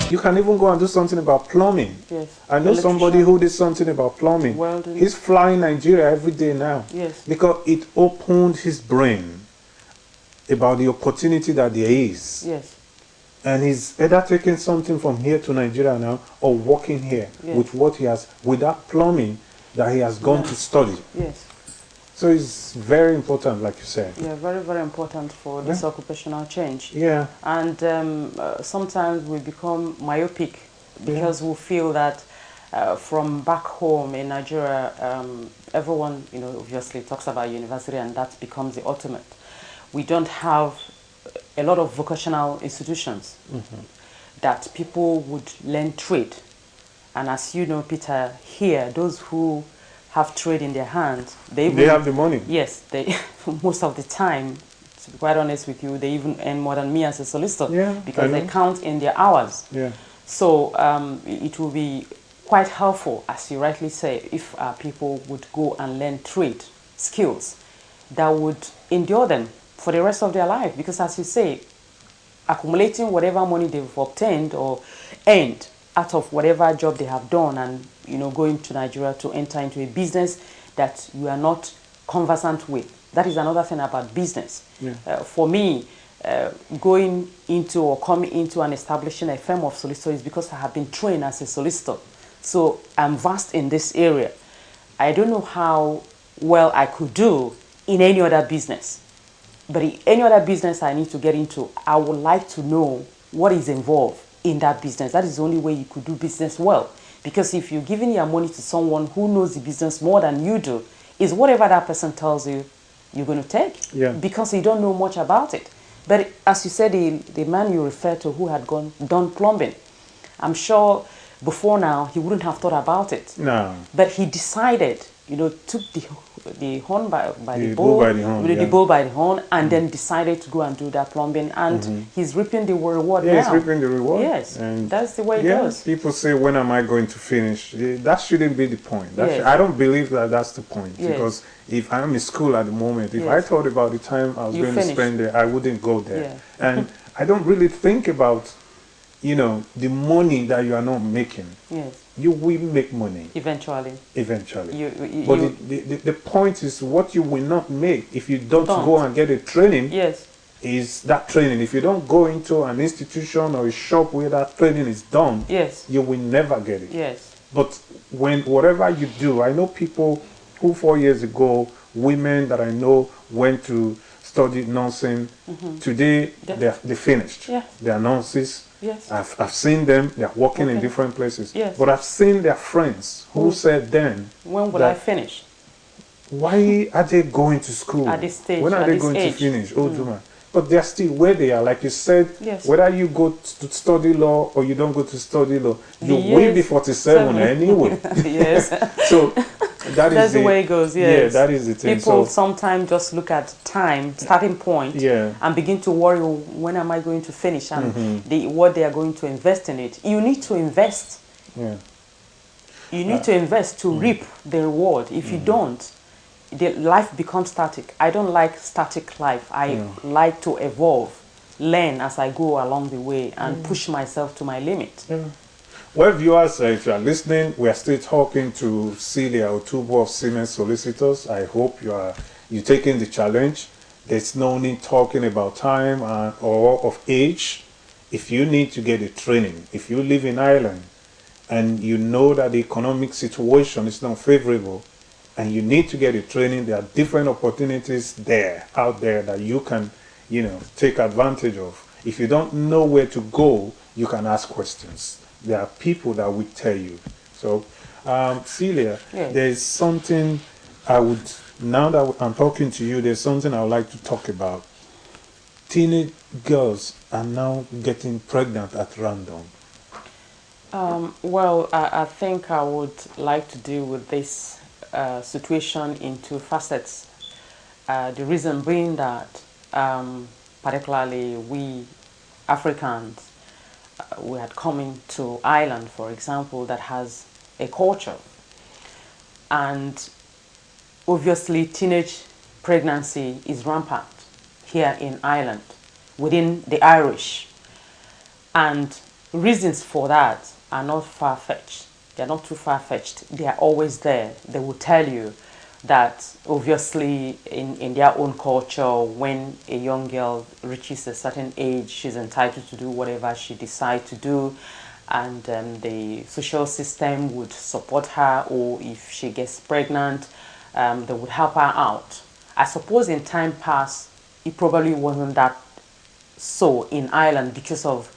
You can even go and do something about plumbing. Yes. I know somebody who did something about plumbing. Welding. He's flying Nigeria every day now. Yes. Because it opened his brain about the opportunity that there is. Yes. And he's either taking something from here to Nigeria now or working here with what he has, with that plumbing that he has gone to study. Yes. So it's very important, like you said. Yeah, very, very important for this occupational change. Yeah. And sometimes we become myopic because we feel that from back home in Nigeria, everyone, obviously talks about university and that becomes the ultimate. We don't have a lot of vocational institutions that people would learn trade. And as you know, Peter, here, those who have trade in their hands, they have the money. Yes, they most of the time, to be quite honest with you, they even earn more than me as a solicitor because they count in their hours. Yeah. So it will be quite helpful, as you rightly say, if people would go and learn trade skills that would endure them for the rest of their life. Because as you say, accumulating whatever money they've obtained or earned out of whatever job they have done and going to Nigeria to enter into a business that you are not conversant with. That is another thing about business. Yeah. For me, going into or coming into and establishing a firm of solicitors is because I have been trained as a solicitor. So I'm vast in this area. I don't know how well I could do in any other business. But in any other business I need to get into, I would like to know what is involved in that business. That is the only way you could do business well. Because if you're giving your money to someone who knows the business more than you do, is whatever that person tells you, you're going to take. Yeah. Because you don't know much about it. But as you said, the man you referred to who had done plumbing, I'm sure before now he wouldn't have thought about it. No. But he decided, took the horn by the bull bull, by the horn, the bull by the horn, and then decided to go and do that plumbing, and he's reaping the reward now. He's reaping the reward. Yes, and that's the way it goes. People say, when am I going to finish? That shouldn't be the point. I don't believe that that's the point. Because if I'm in school at the moment, if I thought about the time I was going to spend there, I wouldn't go there. And I don't really think about, the money that you are not making. Yes. You will make money. Eventually. But the point is, what you will not make if you don't go and get a training is that training. If you don't go into an institution or a shop where that training is done, you will never get it. Yes. But whatever you do, I know people who 4 years ago, women that I know went to study nursing. Today, they finished. Yeah. They are nurses. Yes. I've seen them, they're working in different places. Yes. But I've seen their friends who said then, when will I finish? Why are they going to school? At this stage, when are they going to finish? But they're still where they are. Like you said, whether you go to study law or you don't go to study law, you will be 47 anyway. Yes. So that's the way it goes. Yes. Yeah, that is the thing. People sometimes just look at time, starting point, and begin to worry, when am I going to finish, and what they are going to invest in it. You need to invest. Yeah. You need to invest to reap the reward. If you don't, life becomes static. I don't like static life. I like to evolve, learn as I go along the way, and push myself to my limit. Yeah. Well, viewers, if you are listening, we are still talking to Celia Otubu of Ceemex Solicitors. I hope you're taking the challenge. There's no need talking about time or of age. If you need to get a training, if you live in Ireland and you know that the economic situation is not favorable and you need to get a training, there are different opportunities out there that you can, take advantage of. If you don't know where to go, you can ask questions. There are people that will tell you. So, Celia, there's something now that I'm talking to you, there's something I would like to talk about. Teenage girls are now getting pregnant at random. Well, I think I would like to deal with this situation in two facets. The reason being that, particularly we Africans, we had come into Ireland, for example, that has a culture. And obviously teenage pregnancy is rampant here in Ireland, within the Irish. And reasons for that are not far-fetched. They're not too far-fetched. They are always there. They will tell you that obviously in their own culture, when a young girl reaches a certain age, she's entitled to do whatever she decides to do, and the social system would support her, or if she gets pregnant, they would help her out. I suppose in time past, it probably wasn't that so in Ireland because of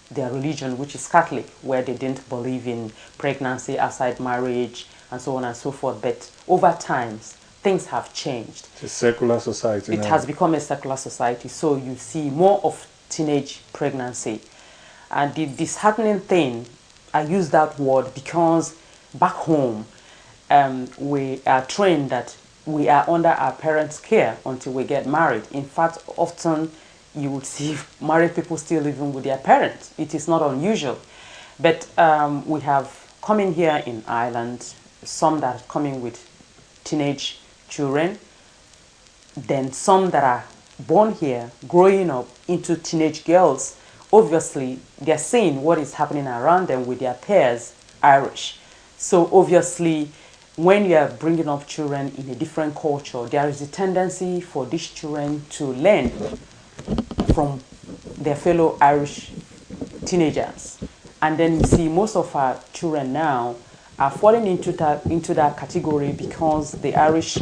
their religion, which is Catholic, where they didn't believe in pregnancy outside marriage and so on and so forth. But over time, things have changed. It's a secular society It now. has become a secular society, so you see more of teenage pregnancy. And the disheartening thing, I use that word because back home, we are trained that we are under our parents' care until we get married. In fact, often you would see married people still living with their parents. It is not unusual. But we have coming here in Ireland, some that are coming with teenage children, then some that are born here, growing up into teenage girls. Obviously, they're seeing what is happening around them with their peers, Irish. So obviously, when you are bringing up children in a different culture, there is a tendency for these children to learn from their fellow Irish teenagers. And then you see most of our children now are falling into that category because the Irish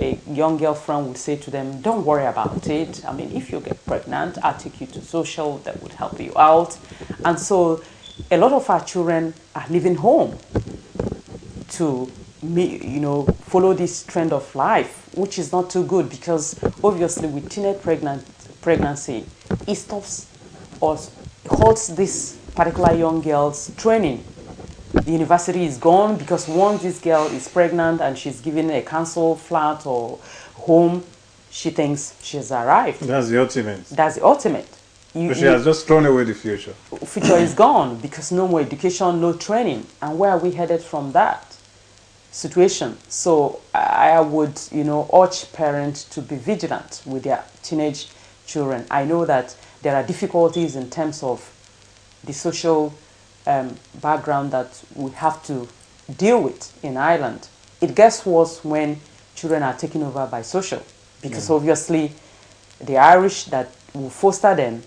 a young girlfriend would say to them, don't worry about it. I mean, if you get pregnant, I'll take you to social, that would help you out. And so a lot of our children are leaving home to follow this trend of life, which is not too good because obviously with teenage pregnancy, it stops or halts this particular young girl's training. The university is gone because once this girl is pregnant and she's given a council flat or home, she thinks she's arrived. That's the ultimate. That's the ultimate. But she has just thrown away the future. Future is gone because no more education, no training. And where are we headed from that situation? So I would, urge parents to be vigilant with their teenage children. I know that there are difficulties in terms of the social background that we have to deal with in Ireland. It gets worse when children are taken over by social because obviously the Irish that will foster them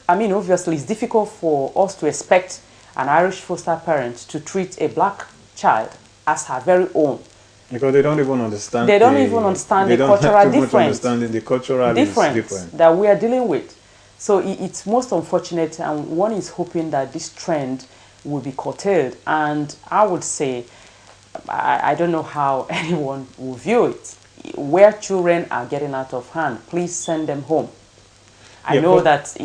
obviously it's difficult for us to expect an Irish foster parent to treat a black child as her very own. Because they don't even understand. They don't even understand the cultural difference. The cultural difference that we are dealing with. So it's most unfortunate, and one is hoping that this trend will be curtailed. And I would say, I don't know how anyone will view it. Where children are getting out of hand, please send them home. I know that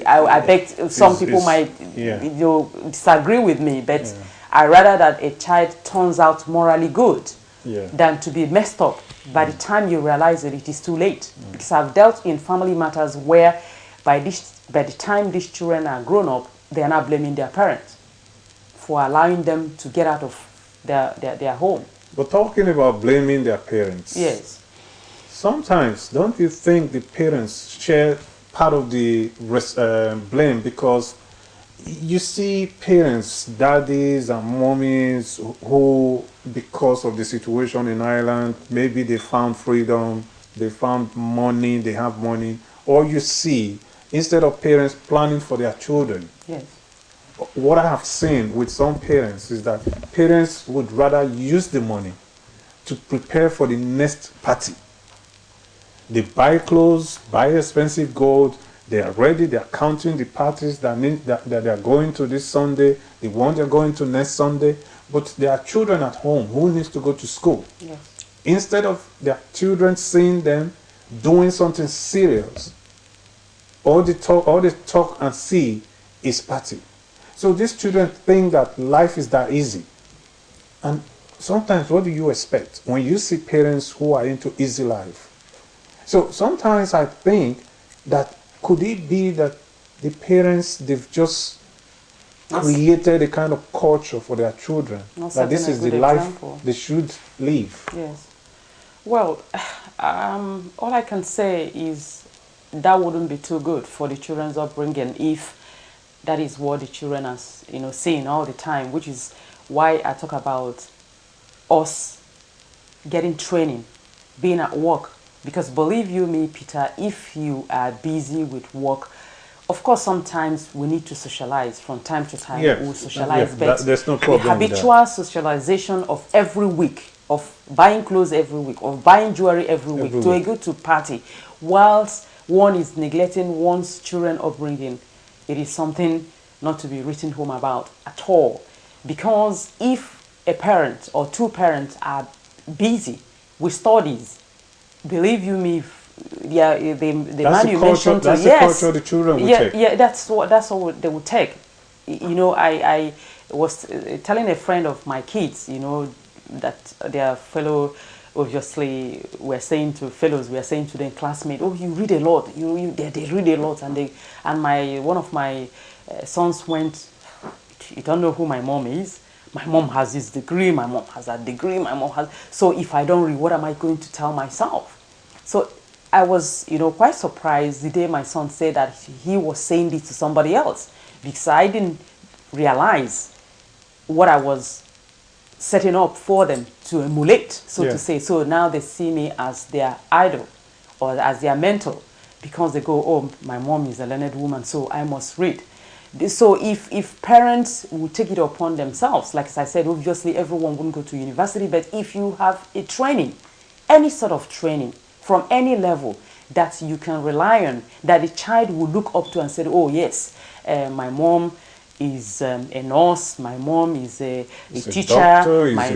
I bet some people might disagree with me, but I rather that a child turns out morally good than to be messed up. By the time you realize it is too late. Because I've dealt in family matters where by the time these children are grown up, they are not blaming their parents for allowing them to get out of their home. But talking about blaming their parents. Yes. Sometimes, don't you think the parents share part of the blame? Because you see parents, daddies and mommies who, because of the situation in Ireland, maybe they found freedom, they found money, they have money. Or you see, instead of parents planning for their children, what I have seen with some parents is that parents would rather use the money to prepare for the next party. They buy clothes, buy expensive gold, they are ready, they are counting the parties that they are going to this Sunday, the one they're going to next Sunday, but there are children at home who needs to go to school. Yes. Instead of their children seeing them doing something serious, all they talk and see is party. So these children think that life is that easy. And sometimes what do you expect when you see parents who are into easy life? So sometimes I think that could it be that the parents, they've just created a kind of culture for their children, that this is the life they should live? Yes. Well, all I can say is that wouldn't be too good for the children's upbringing if that is what the children are, saying all the time, which is why I talk about us getting training, being at work. Because believe you me, Peter, if you are busy with work, of course, sometimes we need to socialize from time to time. Yes. We'll socialize, Yes, but there's no problem the habitual socialization of every week, of buying clothes every week, of buying jewelry every week, to a go to party, whilst one is neglecting one's children upbringing, it is something not to be written home about at all. Because if a parent or two parents are busy with studies, believe you me, the man you mentioned, that's the culture the children will take. Yeah, that's what they will take. I was telling a friend of my kids, that their fellow, obviously, we're saying to them, classmates, oh, you read a lot, they read a lot, and one of my sons went, you don't know who my mom is. My mom has this degree, my mom has that degree, my mom has... So if I don't read, what am I going to tell myself? So I was, quite surprised the day my son said that he was saying this to somebody else, because I didn't realize what I was setting up for them to emulate, so to say. So now they see me as their idol or as their mentor, because they go, oh, my mom is a learned woman, so I must read. So if parents will take it upon themselves, like I said, obviously everyone wouldn't go to university, but if you have a training, any sort of training from any level that you can rely on, that the child will look up to and say, oh yes, my mom is a nurse, my mom is a teacher, my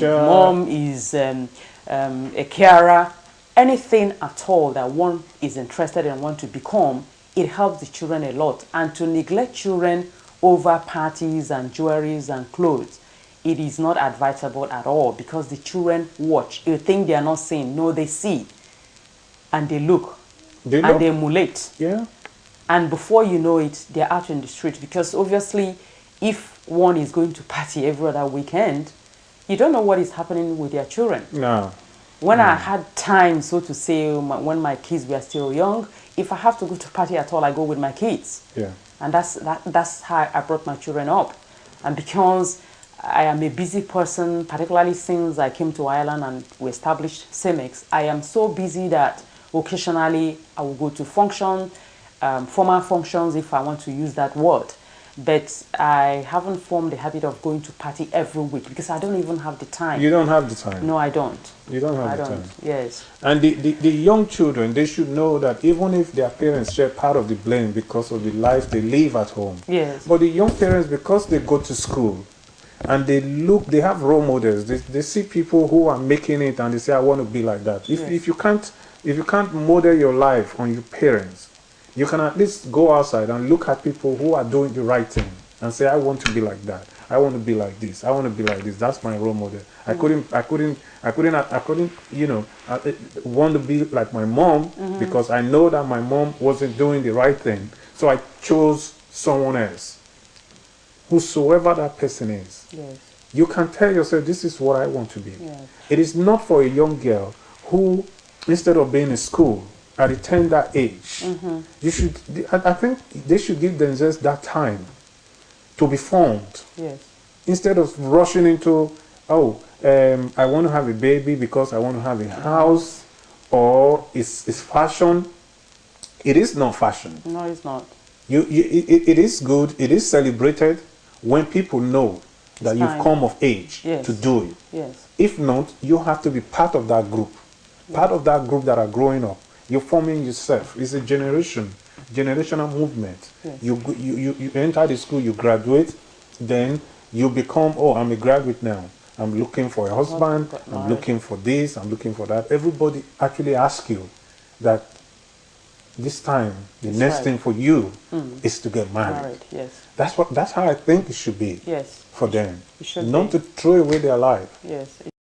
mom is a carer, anything at all that one is interested in and want to become, it helps the children a lot. And to neglect children over parties and jewelries and clothes, it is not advisable at all, because the children watch. You think they are not seeing. No, they see. And they look. They emulate. Yeah. And before you know it, they're out in the street. Because obviously, if one is going to party every other weekend, you don't know what is happening with their children. No. When I had time, so to say, when my kids were still young, if I have to go to party at all, I go with my kids. Yeah. And that's how I brought my children up. And because I am a busy person, particularly since I came to Ireland and we established Ceemex, I am so busy that occasionally I will go to formal functions, if I want to use that word. But I haven't formed the habit of going to party every week, because I don't even have the time. You don't have the time? No, I don't. You don't have the time? Yes. And the young children, they should know that even if their parents share part of the blame because of the life they live at home. Yes. But the young parents, because they go to school and they have role models. They see people who are making it and they say, I want to be like that. If you can't model your life on your parents, you can at least go outside and look at people who are doing the right thing and say, I want to be like that. I want to be like this. I want to be like this. That's my role model. I couldn't, want to be like my mom because I know that my mom wasn't doing the right thing. So I chose someone else, whosoever that person is. Yes. You can tell yourself, this is what I want to be. Yes. It is not for a young girl who, instead of being in school, at a tender age, I think they should give themselves that time to be formed. Yes. Instead of rushing into, I want to have a baby because I want to have a house, or it's fashion. It is not fashion. No, it's not. It is good. It is celebrated when people know that you've come of age to do it. Yes. If not, you have to be part of that group. Part of that group that are growing up. You're forming yourself. It's a generational movement. Yes. You enter the school, you graduate, then you become, I'm a graduate now. I'm looking for a husband, I'm looking for this, I'm looking for that. Everybody actually asks you that this time, the next thing for you is to get married. Yes. That's how I think it should be. Yes. For them. It should not to throw away their life. Yes.